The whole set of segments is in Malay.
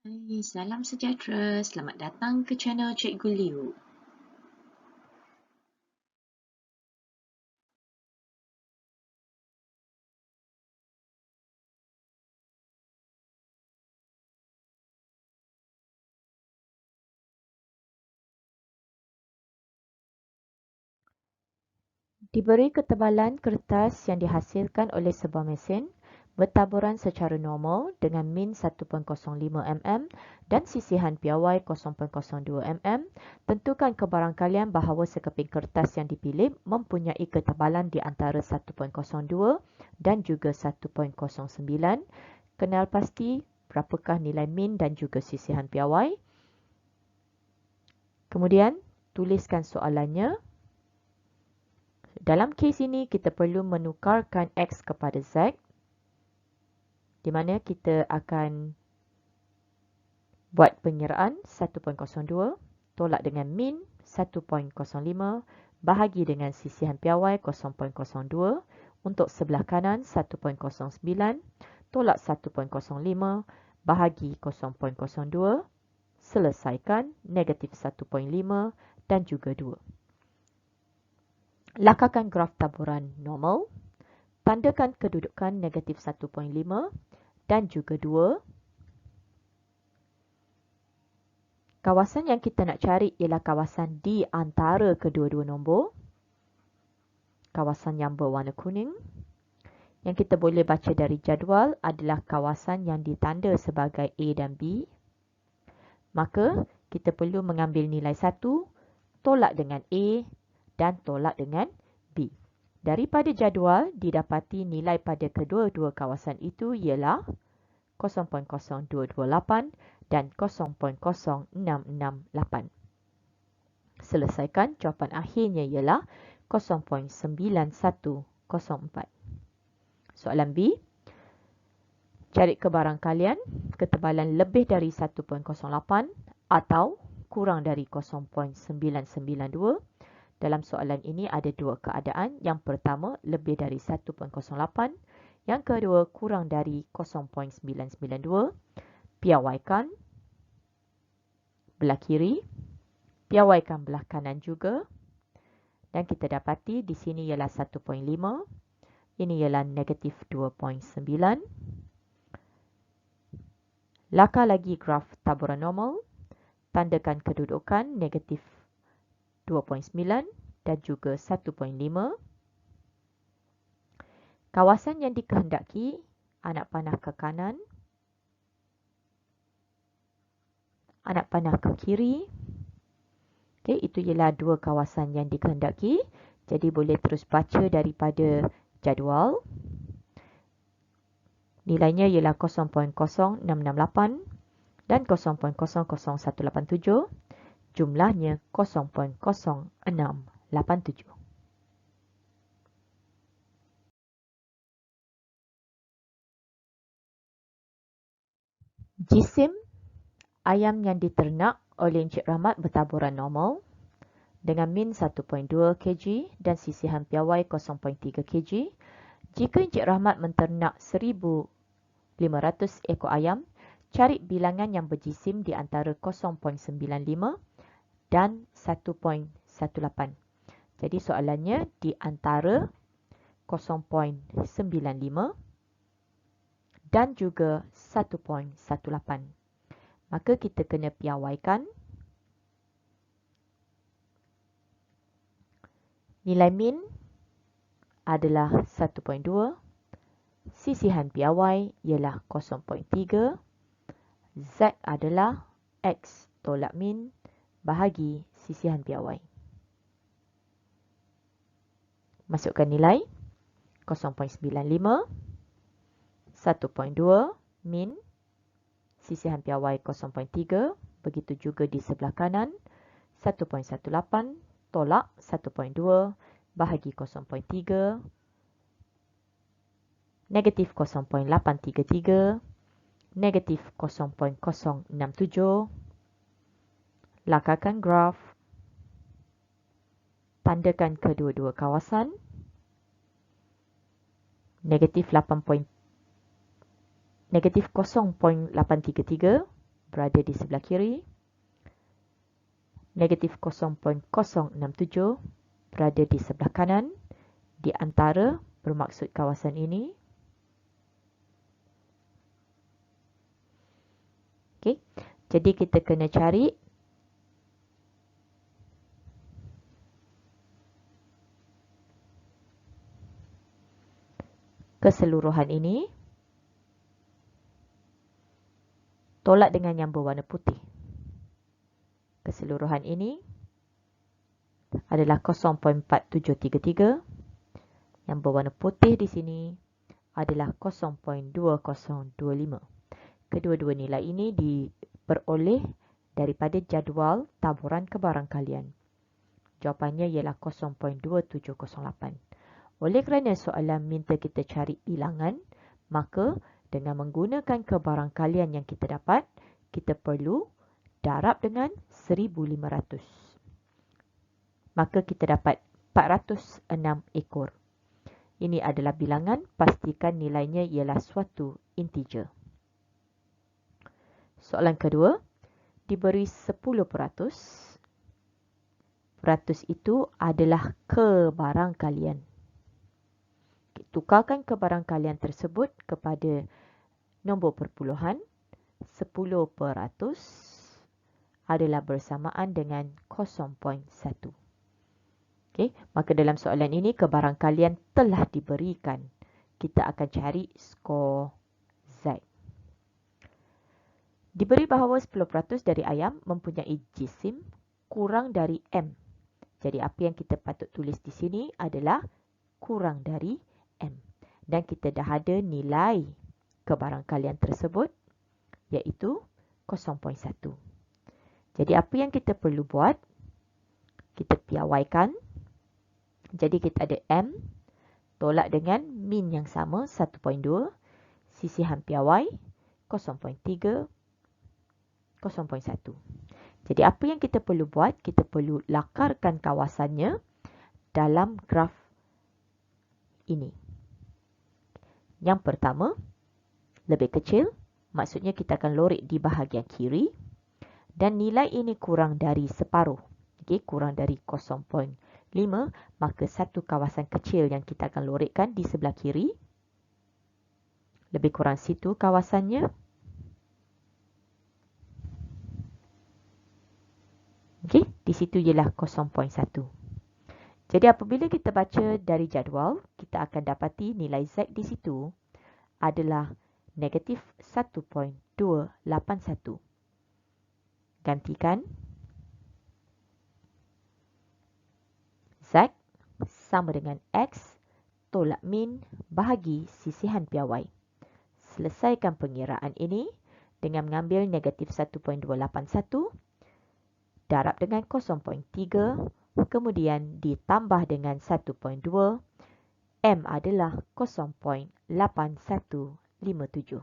Hai, salam sejahtera. Selamat datang ke channel Cikgu Liu. Diberi ketebalan kertas yang dihasilkan oleh sebuah mesin bertaburan secara normal dengan min 1.05 mm dan sisihan piawai 0.02 mm, tentukan kebarangkalian bahawa sekeping kertas yang dipilih mempunyai ketebalan di antara 1.02 dan juga 1.09. Kenal pasti berapakah nilai min dan juga sisihan piawai. Kemudian, tuliskan soalannya. Dalam kes ini, kita perlu menukarkan X kepada Z, di mana kita akan buat penyeraan 1.02, tolak dengan min 1.05, bahagi dengan sisihan piawai 0.02, untuk sebelah kanan 1.09, tolak 1.05, bahagi 0.02, selesaikan negatif 1.5 dan juga 2. Lakarkan graf taburan normal. Tandakan kedudukan negatif 1.5 dan juga 2. Kawasan yang kita nak cari ialah kawasan di antara kedua-dua nombor. Kawasan yang berwarna kuning. Yang kita boleh baca dari jadual adalah kawasan yang ditanda sebagai A dan B. Maka, kita perlu mengambil nilai 1, tolak dengan A dan tolak dengan B. Daripada jadual, didapati nilai pada kedua-dua kawasan itu ialah 0.0228 dan 0.0668. Selesaikan, jawapan akhirnya ialah 0.9104. Soalan B. Cari kebarangkalian ketebalan lebih dari 1.08 atau kurang dari 0.992. Dalam soalan ini ada dua keadaan. Yang pertama, lebih dari 1.08. Yang kedua, kurang dari 0.992. Piawaikan belah kiri. Piawaikan belah kanan juga. Dan kita dapati di sini ialah 1.5. Ini ialah negatif 2.9. Lakar lagi graf taburan normal. Tandakan kedudukan negatif 2.9 dan juga 1.5. Kawasan yang dikehendaki, anak panah ke kanan, anak panah ke kiri. Okey, itu ialah dua kawasan yang dikehendaki. Jadi boleh terus baca daripada jadual. Nilainya ialah 0.0668 dan 0.00187. Jumlahnya 0.0687. Jisim ayam yang diternak oleh Encik Rahmat bertaburan normal dengan min 1.2 kg dan sisihan piawai 0.3 kg. Jika Encik Rahmat menternak 1,500 ekor ayam, cari bilangan yang berjisim di antara 0.95 dan 1.18. Jadi soalannya di antara 0.95 dan juga 1.18. Maka kita kena piawaikan. Nilai min adalah 1.2. Sisihan piawai ialah 0.3. Z adalah X tolak min bahagi sisihan piawai. Masukkan nilai 0.95, 1.2 min, sisihan piawai 0.3, begitu juga di sebelah kanan, 1.18 tolak 1.2 bahagi 0.3, negatif 0.833, negatif 0.067. Lakarkan graf. Tandakan kedua-dua kawasan. Negatif 0.833 berada di sebelah kiri. Negatif 0.067 berada di sebelah kanan. Di antara bermaksud kawasan ini. Okey. Jadi kita kena cari keseluruhan ini tolak dengan yang berwarna putih. Keseluruhan ini adalah 0.4733. Yang berwarna putih di sini adalah 0.2025. Kedua-dua nilai ini diperoleh daripada jadual taburan kebarangkalian. Jawapannya ialah 0.2708. Oleh kerana soalan minta kita cari bilangan, maka dengan menggunakan kebarangkalian yang kita dapat, kita perlu darab dengan 1,500. Maka kita dapat 406 ekor. Ini adalah bilangan, pastikan nilainya ialah suatu integer. Soalan kedua, diberi 10%. Peratus itu adalah kebarangkalian. Tukarkan kebarangkalian tersebut kepada nombor perpuluhan. 10% adalah bersamaan dengan 0.1. Okay, maka dalam soalan ini kebarangkalian telah diberikan. Kita akan cari skor Z. Diberi bahawa 10% dari ayam mempunyai jisim kurang dari M. Jadi apa yang kita patut tulis di sini adalah kurang dari M. Dan kita dah ada nilai kebarangkalian tersebut, iaitu 0.1. Jadi apa yang kita perlu buat, kita piawaikan. Jadi kita ada M tolak dengan min yang sama 1.2, sisihan piawai 0.3, 0.1. Jadi apa yang kita perlu buat, kita perlu lakarkan kawasannya dalam graf ini. Yang pertama, lebih kecil, maksudnya kita akan lorek di bahagian kiri dan nilai ini kurang dari separuh. Okey, kurang dari 0.5, maka satu kawasan kecil yang kita akan lorekkan di sebelah kiri. Lebih kurang situ kawasannya. Okey, di situ ialah 0.1. Jadi apabila kita baca dari jadual, kita akan dapati nilai Z di situ adalah negatif 1.281. Gantikan. Z sama dengan X tolak min bahagi sisihan piawai. Selesaikan pengiraan ini dengan mengambil negatif 1.281 darab dengan 0.3, kemudian ditambah dengan 1.2, M adalah 0.8157.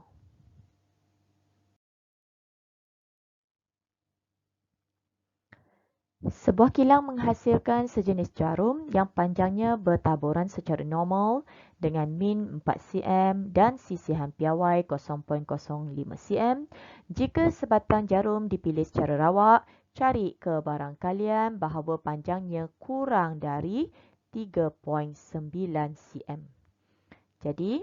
Sebuah kilang menghasilkan sejenis jarum yang panjangnya bertaburan secara normal dengan min 4 cm dan sisihan piawai 0.05 cm. Jika sebatang jarum dipilih secara rawak, cari kebarangkalian bahawa panjangnya kurang dari 3.9 cm. Jadi,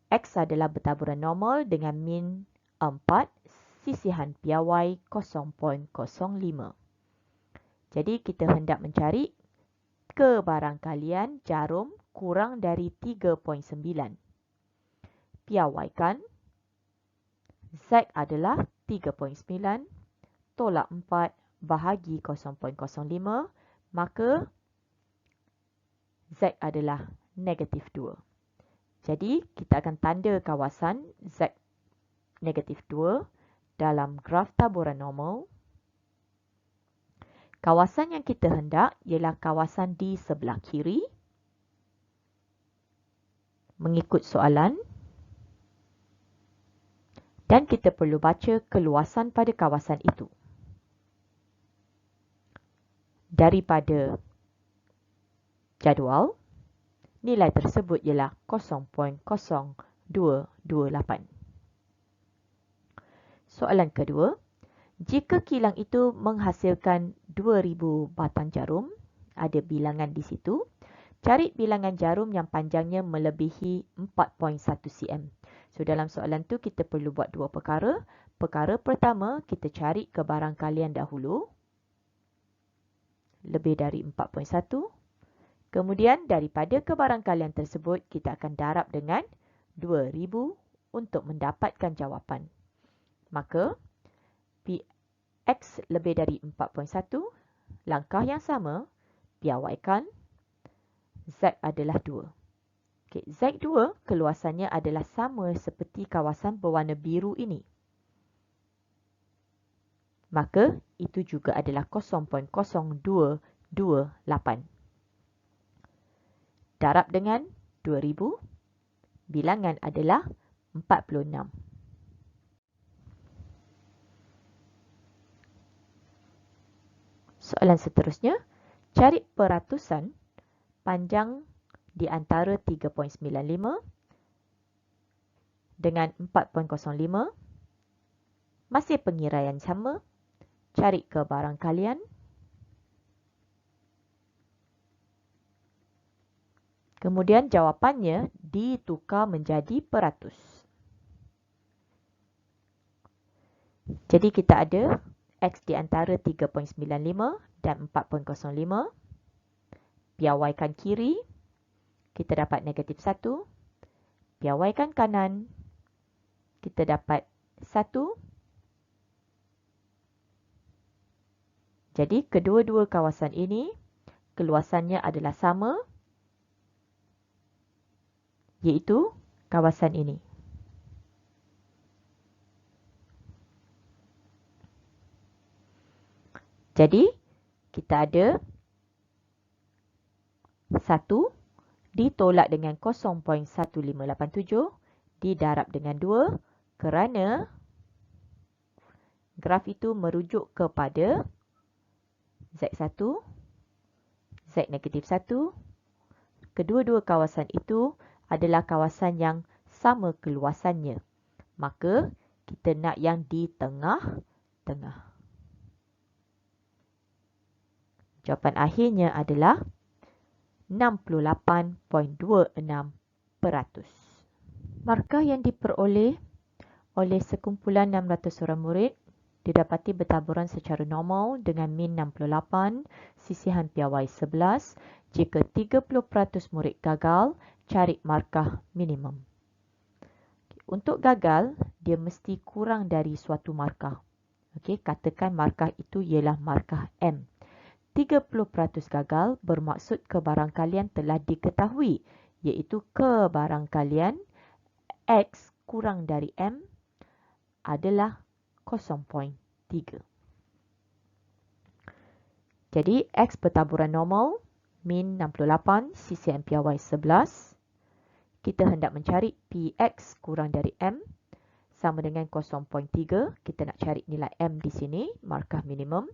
X adalah bertaburan normal dengan min 4, sisihan piawai 0.05. Jadi kita hendak mencari kebarangkalian jarum kurang dari 3.9. Piawaikan. Z adalah 3.9 tolak 4 bahagi 0.05, maka Z adalah negatif 2. Jadi kita akan tanda kawasan Z negatif 2 dalam graf taburan normal. Kawasan yang kita hendak ialah kawasan di sebelah kiri. Mengikut soalan. Dan kita perlu baca keluasan pada kawasan itu. Daripada jadual, nilai tersebut ialah 0.0228. Soalan kedua, jika kilang itu menghasilkan 2000 batang jarum, ada bilangan di situ, cari bilangan jarum yang panjangnya melebihi 4.1 cm. So dalam soalan tu kita perlu buat dua perkara. Perkara pertama, kita cari kebarangkalian dahulu. Lebih dari 4.1. Kemudian daripada kebarangkalian tersebut, kita akan darab dengan 2000 untuk mendapatkan jawapan. Maka, Px lebih dari 4.1, langkah yang sama, piawaikan, Z adalah 2. Okay, Z2 keluasannya adalah sama seperti kawasan berwarna biru ini. Maka, itu juga adalah 0.0228. Darab dengan 2000, bilangan adalah 46. Soalan seterusnya, cari peratusan panjang di antara 3.95 dengan 4.05. Masih pengiraian sama, cari kebarangkalian. Kemudian jawapannya ditukar menjadi peratus. Jadi kita ada X di antara 3.95 dan 4.05. Piawaikan kiri, kita dapat negatif 1. Piawaikan kanan, kita dapat 1. Jadi kedua-dua kawasan ini, keluasannya adalah sama, iaitu kawasan ini. Jadi, kita ada 1 ditolak dengan 0.1587 didarab dengan 2 kerana graf itu merujuk kepada Z1, Z negatif 1. Kedua-dua kawasan itu adalah kawasan yang sama keluasannya. Maka, kita nak yang di tengah-tengah. Jawapan akhirnya adalah 68.26%. Markah yang diperoleh oleh sekumpulan 600 orang murid didapati bertaburan secara normal dengan min 68, sisihan piawai 11. Jika 30% murid gagal, cari markah minimum. Untuk gagal, dia mesti kurang dari suatu markah. Okey, katakan markah itu ialah markah M. 30% gagal bermaksud kebarangkalian telah diketahui, iaitu kebarangkalian X kurang dari M adalah 0.3. Jadi, X bertaburan normal, min 68, sisihan piawai 11. Kita hendak mencari Px kurang dari M sama dengan 0.3. Kita nak cari nilai M di sini, markah minimum.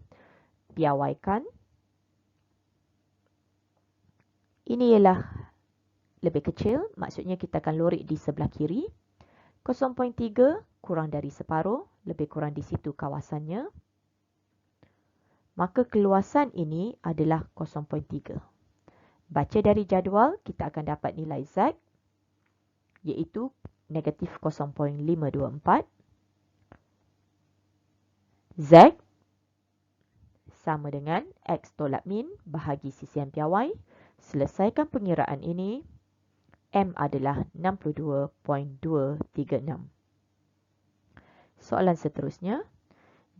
Piawaikan. Ini ialah lebih kecil, maksudnya kita akan lorik di sebelah kiri. 0.3 kurang dari separuh, lebih kurang di situ kawasannya. Maka keluasan ini adalah 0.3. Baca dari jadual, kita akan dapat nilai Z, iaitu negatif 0.524. Z sama dengan X tolak min bahagi sisihan piawai. Selesaikan pengiraan ini, M adalah 62.236. Soalan seterusnya,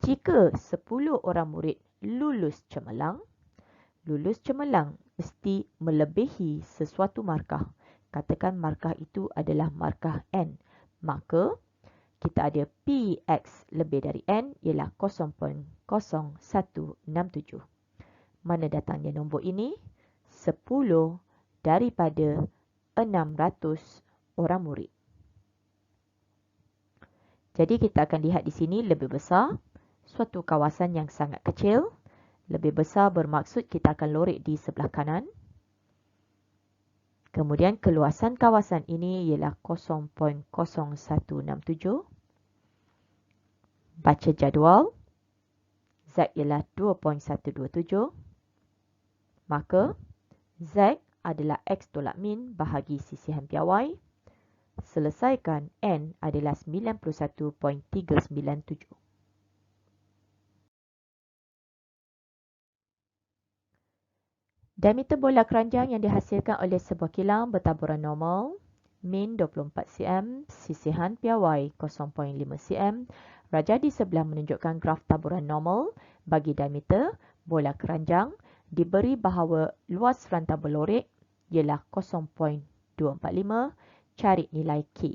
jika 10 orang murid lulus cemerlang mesti melebihi sesuatu markah. Katakan markah itu adalah markah N. Maka, kita ada Px lebih dari N ialah 0.0167. Mana datangnya nombor ini? 10 daripada 600 orang murid. Jadi kita akan lihat di sini lebih besar, suatu kawasan yang sangat kecil. Lebih besar bermaksud kita akan lorik di sebelah kanan. Kemudian keluasan kawasan ini ialah 0.0167. Baca jadual. Z ialah 2.127. Maka Z adalah X tolak min bahagi sisihan piawai. Selesaikan N adalah 91.397. Diameter bola keranjang yang dihasilkan oleh sebuah kilang bertaburan normal, min 24 cm, sisihan piawai 0.5 cm. Rajah di sebelah menunjukkan graf taburan normal bagi diameter bola keranjang diberi bahawa luas rantai berlorek ialah 0.245. Cari nilai K.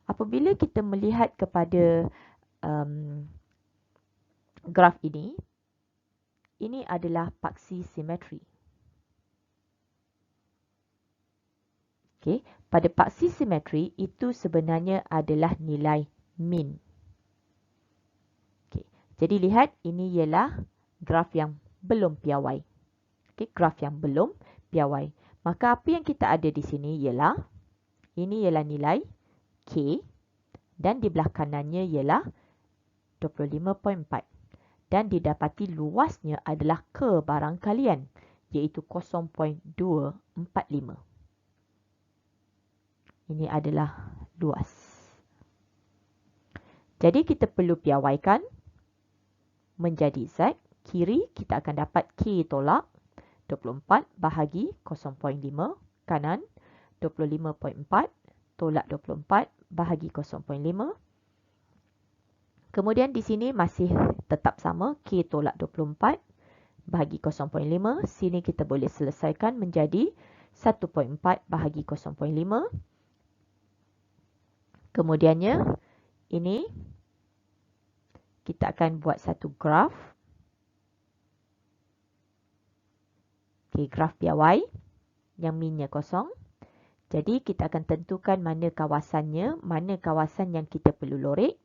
Apabila kita melihat kepada graf ini adalah paksi simetri. Okay. Pada paksi simetri, itu sebenarnya adalah nilai min. Okay. Jadi lihat, ini ialah graf yang belum piawai. Okay. Graf yang belum piawai. Maka apa yang kita ada di sini ialah, ini ialah nilai K dan di belah kanannya ialah 25.4. Dan didapati luasnya adalah kebarangkalian, iaitu 0.245. Ini adalah luas. Jadi kita perlu piawaikan menjadi Z. Kiri kita akan dapat K tolak 24 bahagi 0.5. Kanan 25.4 tolak 24 bahagi 0.5. Kemudian di sini masih tetap sama. K tolak 24 bahagi 0.5. Sini kita boleh selesaikan menjadi 1.4 bahagi 0.5. Kemudiannya, ini kita akan buat satu graf. Okay, graf piawai yang minnya kosong. Jadi, kita akan tentukan mana kawasannya, mana kawasan yang kita perlu lorek.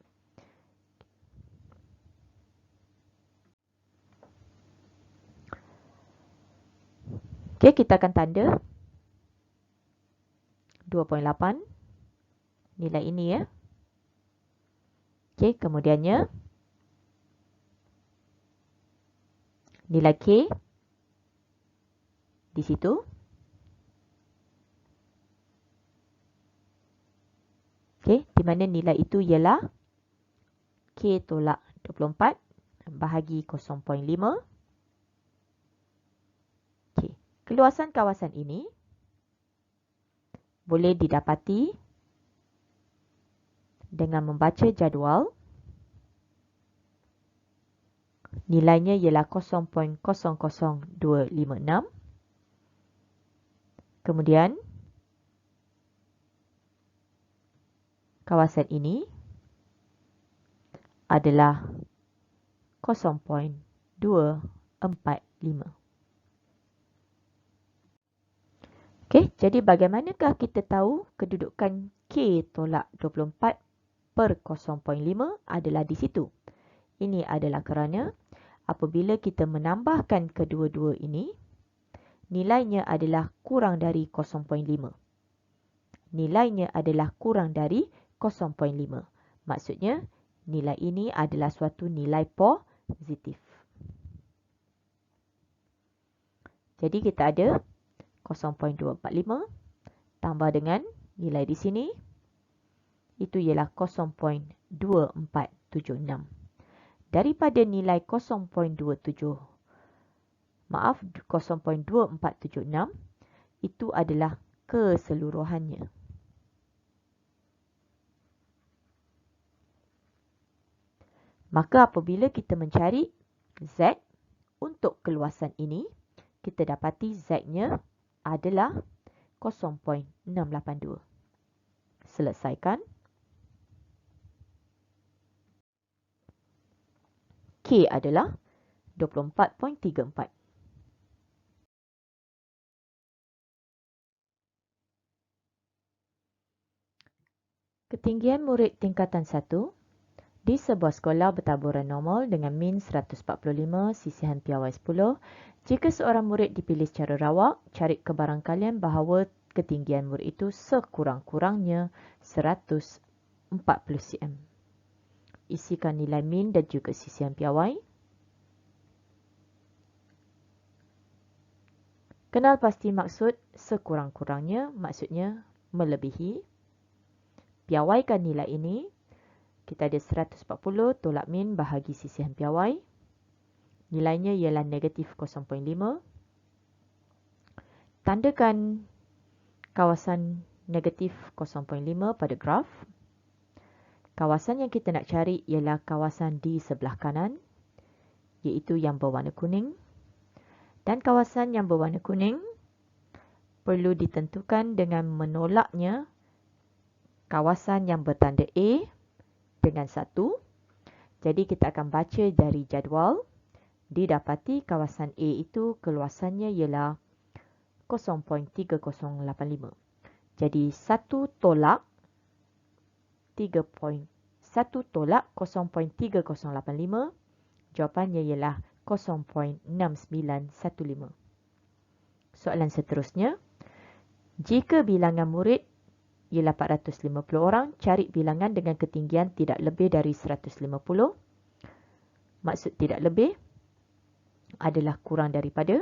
Okay, kita akan tanda 2.8. Nilai ini ya. Okey, kemudiannya nilai K di situ. Okey, di mana nilai itu ialah K tolak 24 bahagi 0.5. Okey, keluasan kawasan ini boleh didapati dengan membaca jadual. Nilainya ialah 0.00256. Kemudian, kawasan ini adalah 0.245. Okey, jadi bagaimanakah kita tahu kedudukan K tolak 24 per 0.5 adalah di situ? Ini adalah kerana apabila kita menambahkan kedua-dua ini, nilainya adalah kurang dari 0.5. Nilainya adalah kurang dari 0.5. Maksudnya, nilai ini adalah suatu nilai positif. Jadi kita ada 0.245 tambah dengan nilai di sini, itu ialah 0.2476. Daripada nilai 0.246, itu adalah keseluruhannya. Maka apabila kita mencari Z untuk keluasan ini, kita dapati Z-nya adalah 0.682. Selesaikan. K adalah 24.34. Ketinggian murid tingkatan 1 di sebuah sekolah bertaburan normal dengan min 145, sisihan piawai 10. Jika seorang murid dipilih secara rawak, cari kebarangkalian bahawa ketinggian murid itu sekurang-kurangnya 140 cm. isikan nilai min dan juga sisihan piawai. Kenal pasti maksud sekurang-kurangnya, maksudnya melebihi. Piawaikan nilai ini. Kita ada 140 tolak min bahagi sisihan piawai. Nilainya ialah negatif 0.5. Tandakan kawasan negatif 0.5 pada graf. Kawasan yang kita nak cari ialah kawasan di sebelah kanan, iaitu yang berwarna kuning. Dan kawasan yang berwarna kuning perlu ditentukan dengan menolaknya kawasan yang bertanda A dengan 1. Jadi kita akan baca dari jadual. Didapati kawasan A itu keluasannya ialah 0.3085. Jadi 1 tolak 0.3085. Jawapannya ialah 0.6915. Soalan seterusnya. Jika bilangan murid ialah 450 orang, cari bilangan dengan ketinggian tidak lebih dari 150. Maksud tidak lebih adalah kurang daripada.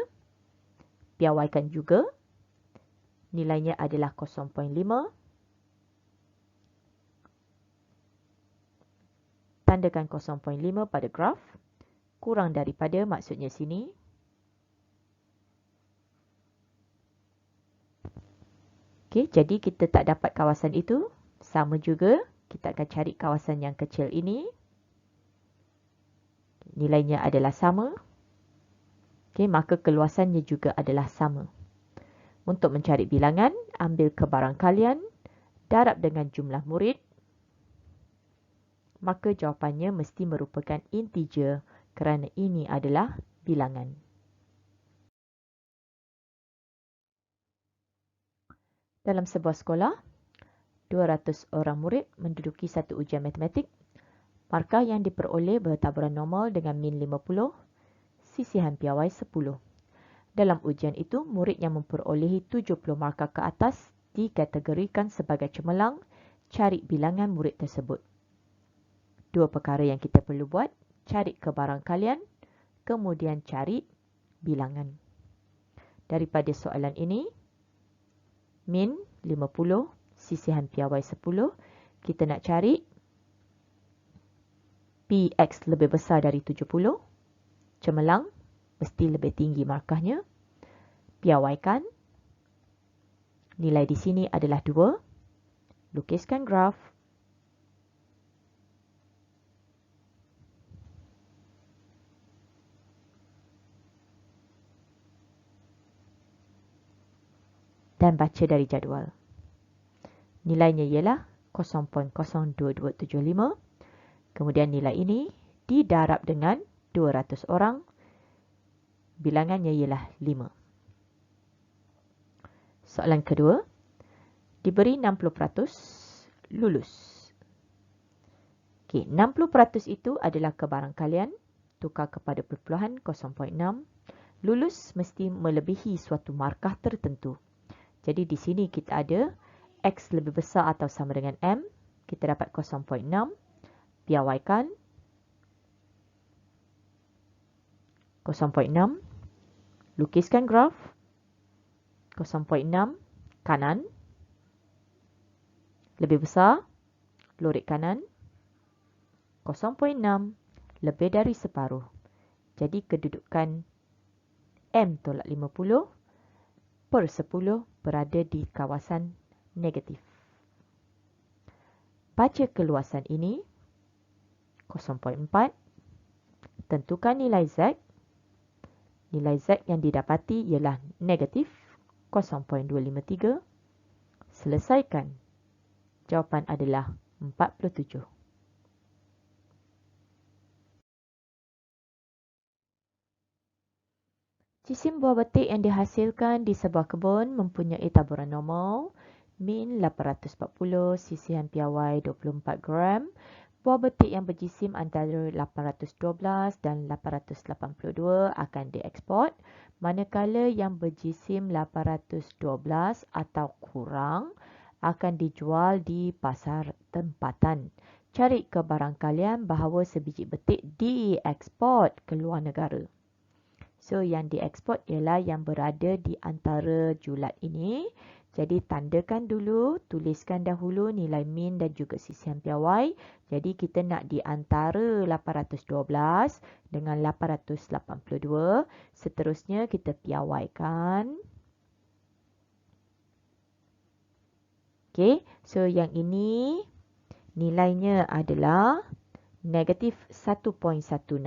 Piawaikan juga. Nilainya adalah 0.5. Tandakan 0.5 pada graf. Kurang daripada maksudnya sini. Okey, jadi kita tak dapat kawasan itu. Sama juga, kita akan cari kawasan yang kecil ini. Nilainya adalah sama. Okey, maka keluasannya juga adalah sama. Untuk mencari bilangan, ambil kebarang kalian, darab dengan jumlah murid. Maka jawapannya mesti merupakan integer kerana ini adalah bilangan. Dalam sebuah sekolah, 200 orang murid menduduki satu ujian matematik. Markah yang diperoleh bertaburan normal dengan min 50, sisihan piawai 10. Dalam ujian itu, murid yang memperolehi 70 markah ke atas dikategorikan sebagai cemerlang. Cari bilangan murid tersebut. Dua perkara yang kita perlu buat, cari kebarang kalian, kemudian cari bilangan. Daripada soalan ini, min 50, sisihan piawai 10, kita nak cari PX lebih besar dari 70, cemerlang, mesti lebih tinggi markahnya. Piawaikan, nilai di sini adalah 2. Lukiskan graf. Dan baca dari jadual. Nilainya ialah 0.02275. Kemudian nilai ini didarab dengan 200 orang. Bilangannya ialah 5. Soalan kedua. Diberi 60% lulus. Okey, 60% itu adalah kebarang kalian. Tukar kepada perpuluhan 0.6. Lulus mesti melebihi suatu markah tertentu. Jadi di sini kita ada X lebih besar atau sama dengan M. Kita dapat 0.6. Piawaikan 0.6. Lukiskan graf. 0.6 kanan. Lebih besar. Lorek kanan. 0.6 lebih dari separuh. Jadi kedudukan M tolak 50 per 10 berada di kawasan negatif. Baca keluasan ini. 0.4. Tentukan nilai Z. Nilai Z yang didapati ialah negatif 0.253. Selesaikan. Jawapan adalah 47. Jisim buah betik yang dihasilkan di sebuah kebun mempunyai taburan normal, min 840, sisihan piawai 24 gram. Buah betik yang berjisim antara 812 dan 882 akan dieksport, manakala yang berjisim 812 atau kurang akan dijual di pasar tempatan. cari ke barang kalian bahawa sebiji betik dieksport ke luar negara. So, yang dieksport ialah yang berada di antara julat ini. Jadi, tandakan dulu, tuliskan dahulu nilai min dan juga sisihan piawai. Jadi, kita nak di antara 812 dengan 882. Seterusnya, kita piawaikan. Okey, so yang ini nilainya adalah negatif 1.167.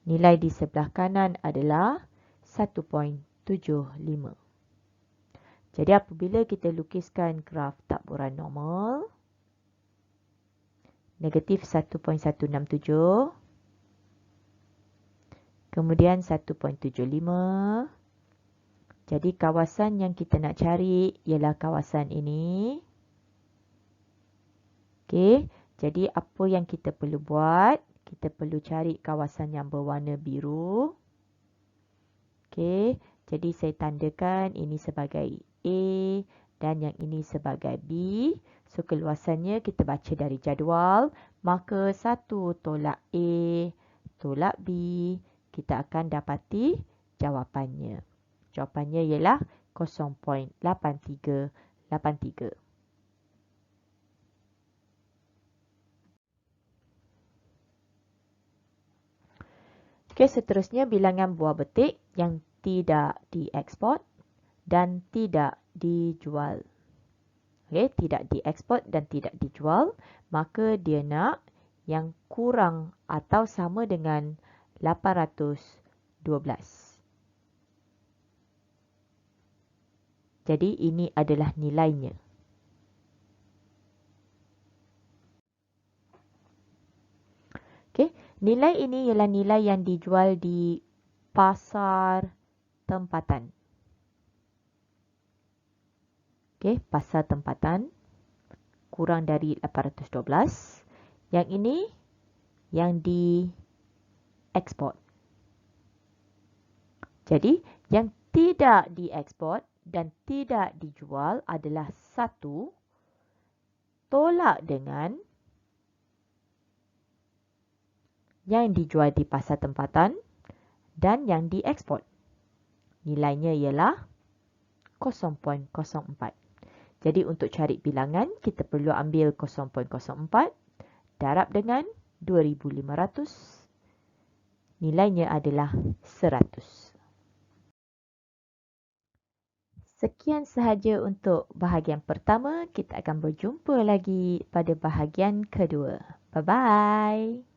Nilai di sebelah kanan adalah 1.75. Jadi apabila kita lukiskan graf takburan normal, negatif 1.167, kemudian 1.75. Jadi kawasan yang kita nak cari ialah kawasan ini. Okey, jadi apa yang kita perlu buat? Kita perlu cari kawasan yang berwarna biru. Okey, jadi saya tandakan ini sebagai A dan yang ini sebagai B. So, keluasannya kita baca dari jadual. Maka 1 tolak A tolak B, kita akan dapati jawapannya. Jawapannya ialah 0.8383. Okey, seterusnya bilangan buah betik yang tidak dieksport dan tidak dijual. Okey, tidak dieksport dan tidak dijual, maka dia nak yang kurang atau sama dengan 812. Jadi ini adalah nilainya. Okey, nilai ini ialah nilai yang dijual di pasar tempatan. Okey, pasar tempatan kurang dari 812. Yang ini yang dieksport. Jadi, yang tidak dieksport dan tidak dijual adalah 1 tolak dengan yang dijual di pasar tempatan dan yang dieksport. Nilainya ialah 0.04. Jadi untuk cari bilangan, kita perlu ambil 0.04 darab dengan 2,500. Nilainya adalah 100. Sekian sahaja untuk bahagian pertama. Kita akan berjumpa lagi pada bahagian kedua. Bye-bye.